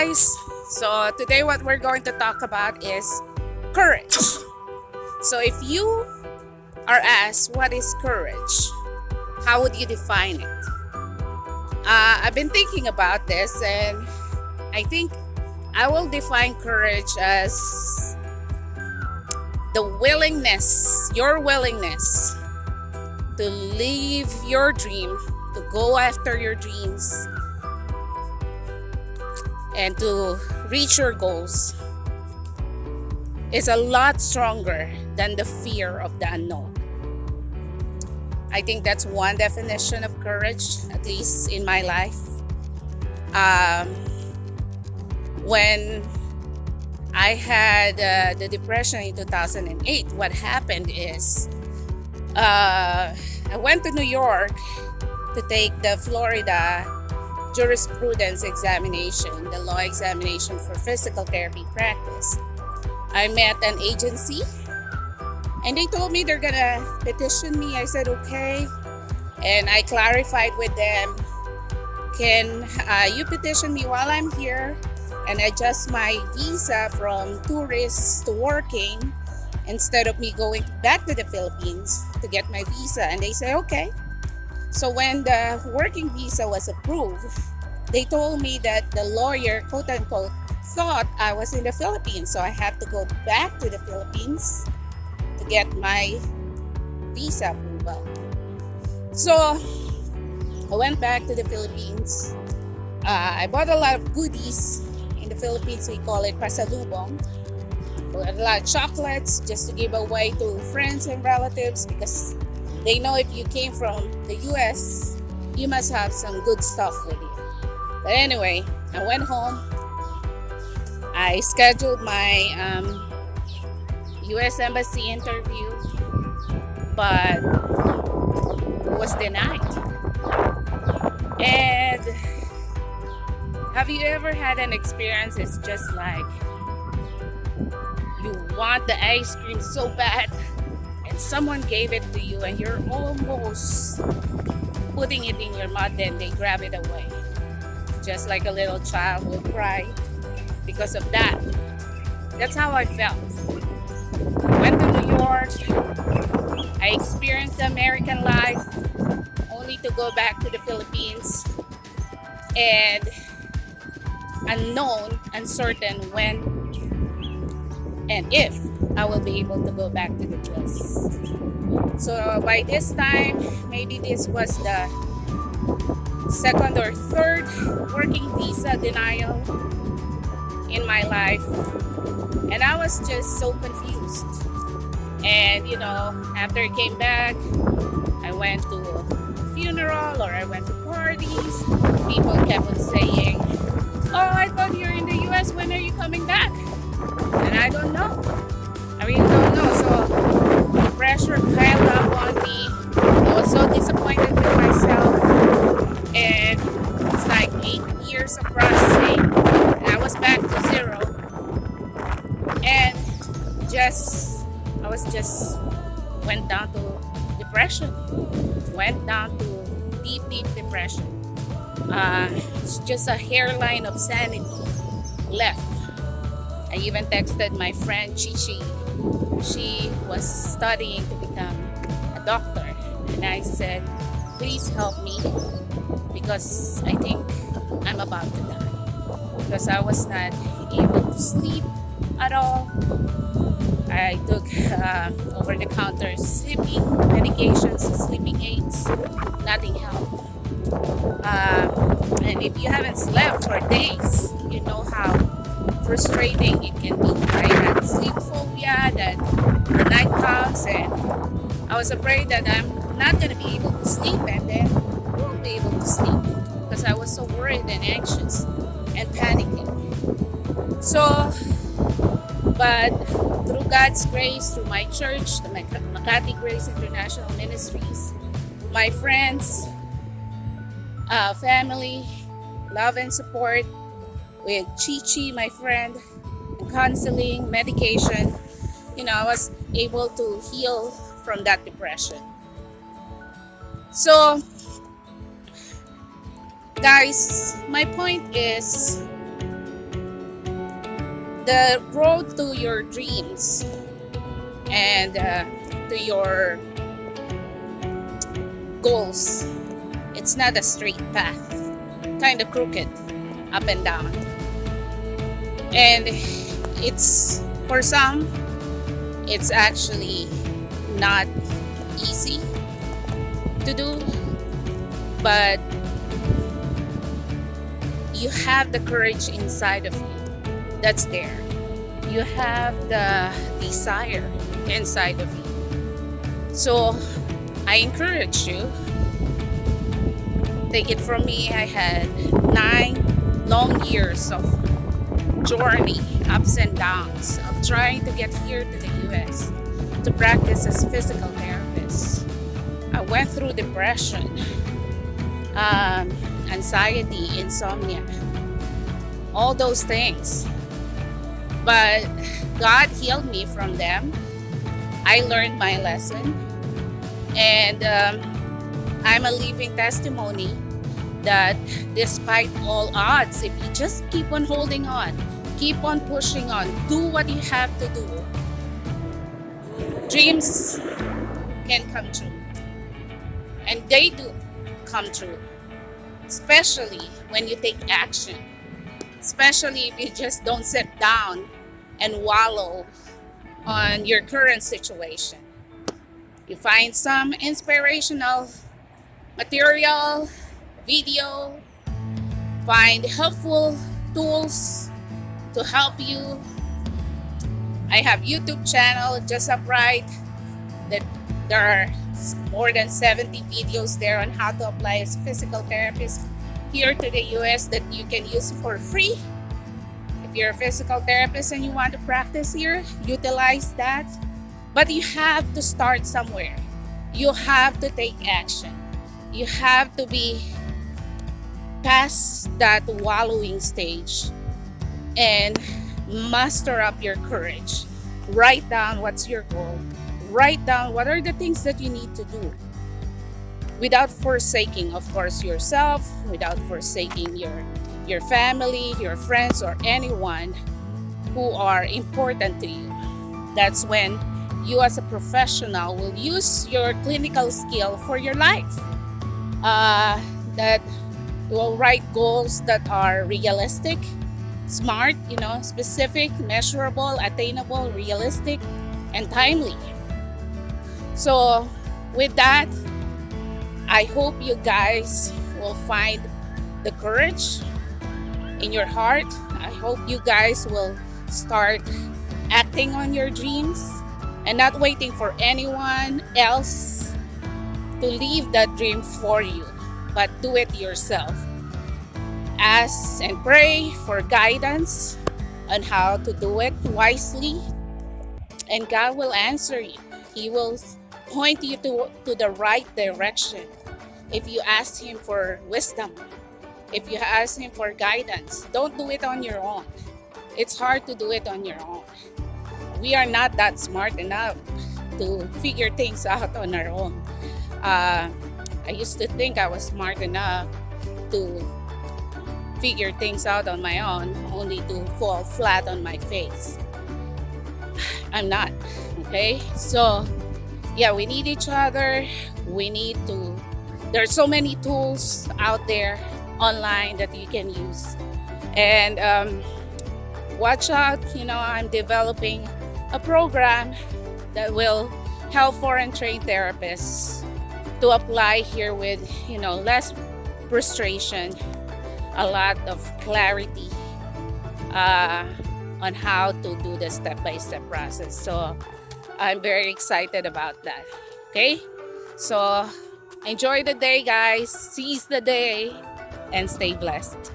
guys. So today what we're going to talk about is courage. So if you are asked what is courage, how would you define it? I've been thinking about this, and I think I will define courage as your willingness to live your dream, to go after your dreams, and to reach your goals is a lot stronger than the fear of the unknown. I think that's one definition of courage, at least in my life. When I had the depression in 2008, what happened is I went to New York to take the Florida jurisprudence examination, the law examination for physical therapy practice. I met an agency and they told me they're gonna petition me. I said okay, and I clarified with them, can you petition me while I'm here and adjust my visa from tourist to working instead of me going back to the Philippines to get my visa? And they said okay. So when the working visa was approved, they told me that the lawyer, quote unquote, thought I was in the Philippines. So I had to go back to the Philippines to get my visa approval. So I went back to the Philippines. I bought a lot of goodies. In the Philippines, we call it pasalubong. A lot of chocolates just to give away to friends and relatives because they know if you came from the US, you must have some good stuff with you. But anyway, I went home. I scheduled my US Embassy interview, but was denied. And have you ever had an experience? It's just like you want the ice cream so bad, and someone gave it to you, and you're almost putting it in your mouth, then they grab it away. Just like a little child will cry because of that. That's how I felt. I went to New York. I experienced the American life only to go back to the Philippines and unknown, uncertain when and if I will be able to go back to the US. So by this time, maybe this was the second or third working visa denial in my life, and I was just so confused. And after I came back, I went to a funeral or I went to parties. People kept on saying, oh, I thought you're in the US, when are you coming back? And I don't know. I really don't know. So the pressure piled up on me. I was so disappointed with myself. And it's like 8 years of processing. And I was back to zero. And went down to depression. Went down to deep depression. It's just a hairline of sanity left. I even texted my friend Chichi. She was studying to become a doctor. And I said, please help me because I think I'm about to die. Because I was not able to sleep at all. I took over-the-counter sleeping medications, sleeping aids. Nothing helped. And if you haven't slept for days, you know how frustrating it can be. I had sleep phobia that the night comes, and I was afraid that I'm not going to be able to sleep, and then I won't be able to sleep because I was so worried and anxious and panicking. So, but through God's grace, through my church, the Makati Grace International Ministries, my friends, family, love and support, with Chichi, my friend, and counseling, medication, I was able to heal from that depression. So, guys, my point is the road to your dreams and to your goals, it's not a straight path, kind of crooked, up and down. And it's, for some, it's actually not easy to do, but you have the courage inside of you that's there. You have the desire inside of you. So I encourage you. Take it from me, I had 9 long years of journey, ups and downs, of trying to get here to the US to practice as physical therapist. I went through depression, anxiety, insomnia, all those things. But God healed me from them. I learned my lesson, and I'm a living testimony that despite all odds, if you just keep on holding on, keep on pushing on, do what you have to do, dreams can come true. And they do come true, especially when you take action, especially if you just don't sit down and wallow on your current situation. You find some inspirational material, video, find helpful tools to help you. I have YouTube channel, Just Upright, that there are more than 70 videos there on how to apply as physical therapist here to the US that you can use for free. If you're a physical therapist and you want to practice here, utilize that. But you have to start somewhere. You have to take action. You have to be past that wallowing stage and muster up your courage. Write down what's your goal. Write down what are the things that you need to do without forsaking, of course, yourself, without forsaking your family, your friends, or anyone who are important to you. That's when you as a professional will use your clinical skill for your life. That you will write goals that are realistic, smart, specific, measurable, attainable, realistic, and timely. So with that, I hope you guys will find the courage in your heart. I hope you guys will start acting on your dreams and not waiting for anyone else to leave that dream for you, but do it yourself. Ask and pray for guidance on how to do it wisely, and God will answer you. He will point you to the right direction. If you ask Him for wisdom, if you ask Him for guidance, don't do it on your own. It's hard to do it on your own. We are not that smart enough to figure things out on our own. I used to think I was smart enough to figure things out on my own, only to fall flat on my face. I'm not, okay? So, yeah, we need each other. There are so many tools out there online that you can use. And watch out, I'm developing a program that will help foreign trained therapists to apply here with, less frustration, a lot of clarity on how to do the step-by-step process. So I'm very excited about that. Okay? So enjoy the day, guys. Seize the day and stay blessed.